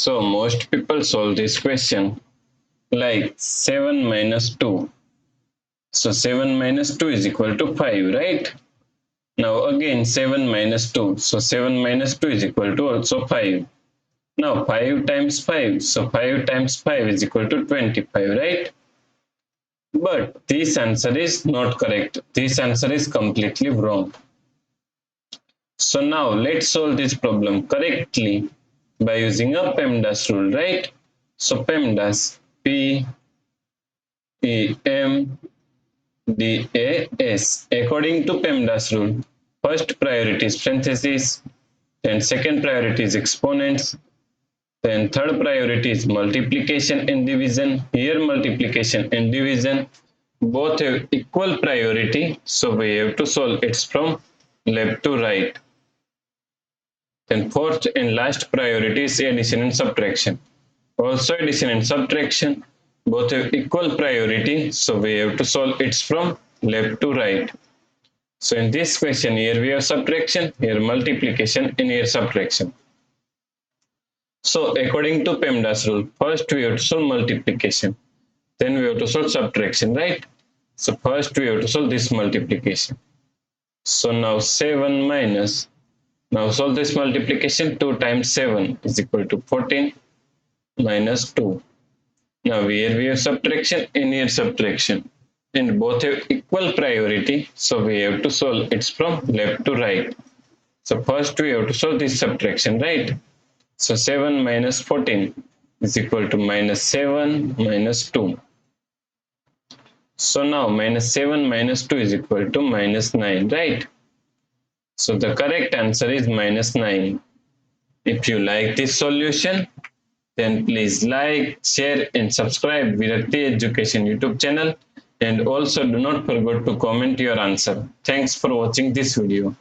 So most people solve this question like 7 minus 2. So 7 minus 2 is equal to 5, right? Now again 7 minus 2. So 7 minus 2 is equal to also 5. Now 5 times 5. So 5 times 5 is equal to 25, right? But this answer is not correct. This answer is completely wrong. So now let's solve this problem correctly by using a PEMDAS rule, right? So PEMDAS, P-E-M-D-A-S. According to PEMDAS rule, first priority is parentheses, then second priority is exponents, then third priority is multiplication and division. Here multiplication and division both have equal priority, so we have to solve it from left to right. Then fourth and last priority is addition and subtraction. Also addition and subtraction both have equal priority, so we have to solve it from left to right. So in this question, here we have subtraction, here multiplication, and here subtraction. So according to PEMDAS rule, first we have to solve multiplication, then we have to solve subtraction, right? So first we have to solve this multiplication. So now 7 minus, now solve this multiplication, 2 times 7 is equal to 14 minus 2. Now here we have subtraction and here subtraction, and both have equal priority, so we have to solve it from left to right. So first we have to solve this subtraction, right? So 7 minus 14 is equal to minus 7 minus 2. So now minus 7 minus 2 is equal to minus 9, right? So the correct answer is minus 9. If you like this solution, then please like, share and subscribe Virakti Education YouTube channel, and also do not forget to comment your answer. Thanks for watching this video.